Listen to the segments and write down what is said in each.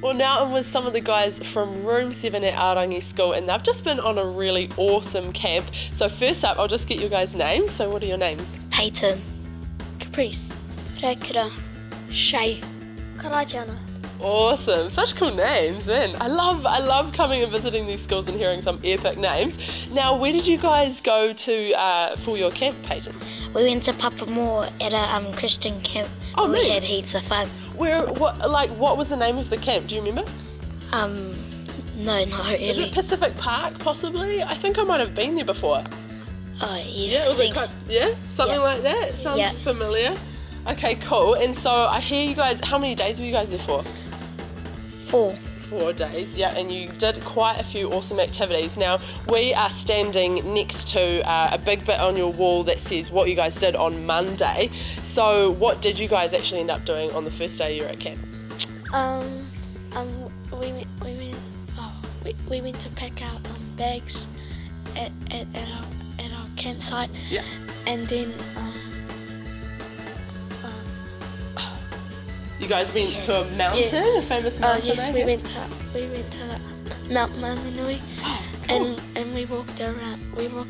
Well, now I'm with some of the guys from Room 7 at Aorangi School, and they've just been on a really awesome camp. So first up, I'll just get you guys' names. So what are your names? Peyton, Caprice, Rakura, Shay, Karajana. Awesome, such cool names, man. I love coming and visiting these schools and hearing some epic names. Now, where did you guys go to for your camp, Peyton? We went to Papamoa at a Christian camp. Oh, we neat. had heaps of fun. What was the name of the camp? Do you remember? No, not really. Is it Pacific Park, possibly? I think I might have been there before. Oh, yes. Yeah, was it something like that? Sounds familiar. Okay, cool. And so I hear you guys, how many days were you guys there for? 4. 4 days, yeah, and you did quite a few awesome activities. Now, we are standing next to a big bit on your wall that says what you guys did on Monday. So what did you guys actually end up doing on the first day you were at camp? We went to pack out bags at our campsite. Yeah. And then you guys went to a mountain, a famous mountain? Yes, we went to Mount Maramanui. Oh, cool. and we walked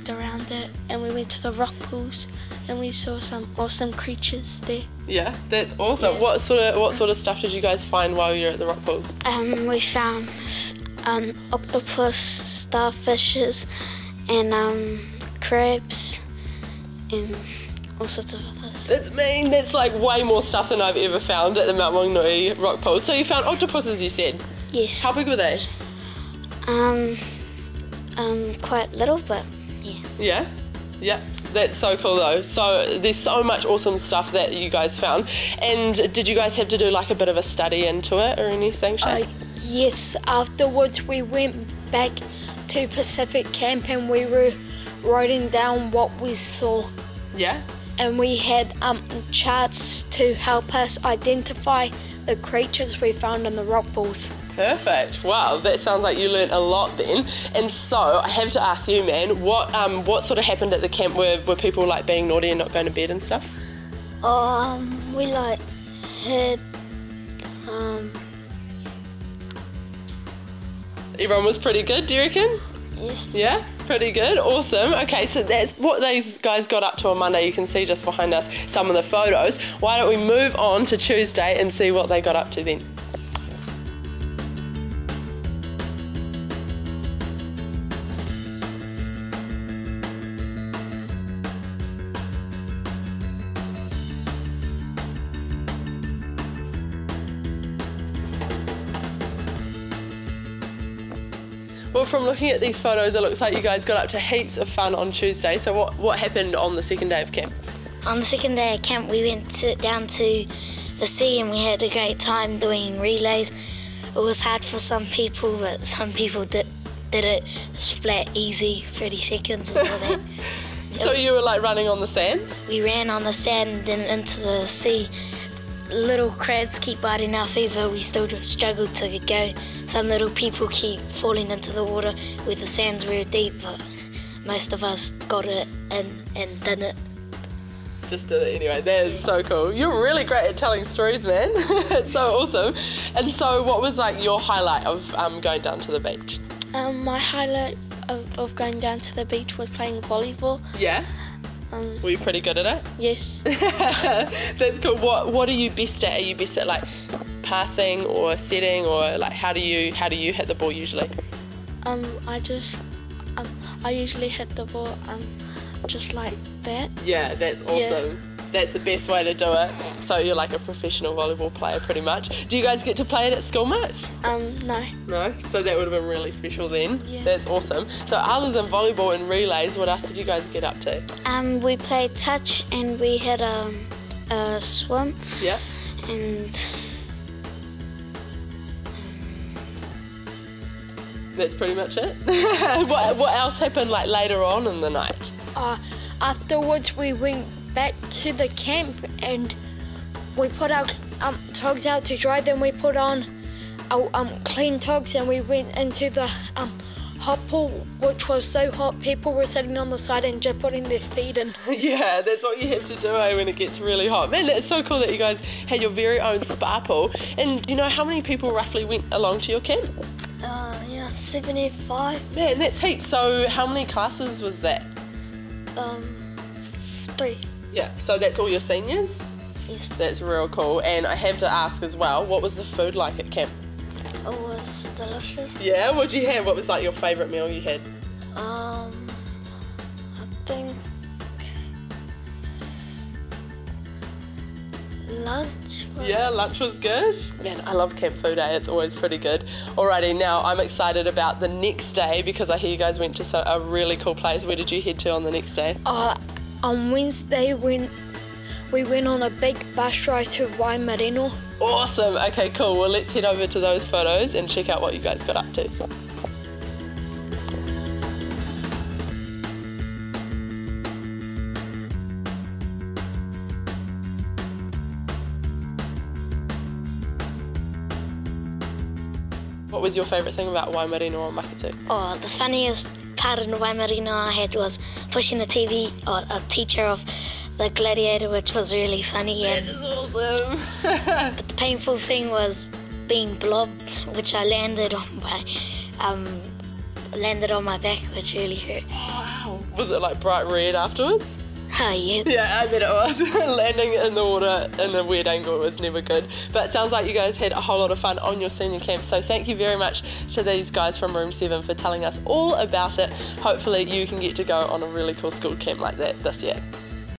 around it, and we went to the rock pools, and we saw some awesome creatures there. Yeah, that's awesome. Yeah. What sort of stuff did you guys find while you were at the rock pools? We found octopus, starfishes, and crabs, and all sorts of others. That's like way more stuff than I've ever found at the Mount Maunganui rock pool. So you found octopuses, you said? Yes. How big were they? Quite little, but yeah. Yeah? Yeah, that's so cool though. So there's so much awesome stuff that you guys found. And did you guys have to do like a bit of a study into it or anything, Shay? Yes, afterwards we went back to Pacific Camp and we were writing down what we saw. Yeah? And we had charts to help us identify the creatures we found in the rock pools. Perfect. Wow, that sounds like you learnt a lot then. And so I have to ask you, man, what sort of happened at the camp? Were people like being naughty and not going to bed and stuff? We like had Everyone was pretty good, do you reckon? yes. Yeah, pretty good. Awesome. Okay, so that's what these guys got up to on Monday. You can see just behind us some of the photos. Why don't we move on to Tuesday and see what they got up to then? Well, from looking at these photos, it looks like you guys got up to heaps of fun on Tuesday. So what happened on the second day of camp? On the second day of camp, we went down to the sea and we had a great time doing relays. It was hard for some people, but some people did it flat, easy, 30 seconds and all that. So you were like running on the sand? We ran on the sand and into the sea. Little crabs keep biting our feet, but we still struggle to go. Some little people keep falling into the water where the sand's very deep, but most of us got it and did it. Just did it anyway. That is so cool. You're really great at telling stories, man. It's so awesome. And so what was like your highlight of going down to the beach? My highlight of going down to the beach was playing volleyball. Yeah? Were you pretty good at it? Yes. That's cool. What are you best at? Are you best at like passing or setting, or like how do you hit the ball usually? I usually hit the ball just like that. Yeah, that's awesome. Yeah. That's the best way to do it. So you're like a professional volleyball player pretty much. Do you guys get to play it at school much? No. No? So that would have been really special then. Yeah. That's awesome. So other than volleyball and relays, what else did you guys get up to? We played touch and we had a swim. Yeah. And That's pretty much it? What else happened like later on in the night? Afterwards we went back to the camp and we put our togs out to dry. Then we put on our clean togs and we went into the hot pool, which was so hot, people were sitting on the side and just putting their feet in. Yeah, that's what you have to do when it gets really hot. Man, that's so cool that you guys had your very own spa pool. And you know how many people roughly went along to your camp? Yeah, 75. Man, that's heaps. So how many classes was that? 3. Yeah, so that's all your seniors? Yes. That's real cool. And I have to ask as well, what was the food like at camp? It was delicious. Yeah, what'd you have? What was like your favourite meal you had? I think lunch was... Yeah, lunch was good. Man, I love camp food, It's always pretty good. Alrighty, now I'm excited about the next day because I hear you guys went to a really cool place. Where did you head to on the next day? On Wednesday, we went on a big bus ride to Waimarino. Awesome. Okay, cool. Well, let's head over to those photos and check out what you guys got up to. What was your favourite thing about Waimarino or Makatu? Oh, the funniest part in Waimarino I had was pushing a teacher of the gladiator, which was really funny. That is awesome. But the painful thing was being blobbed, which I landed on my back, which really hurt. Wow. Was it like bright red afterwards? Yes. Yeah, I bet it was. Landing in the water in a weird angle was never good. But it sounds like you guys had a whole lot of fun on your senior camp. So thank you very much to these guys from Room 7 for telling us all about it. Hopefully you can get to go on a really cool school camp like that this year.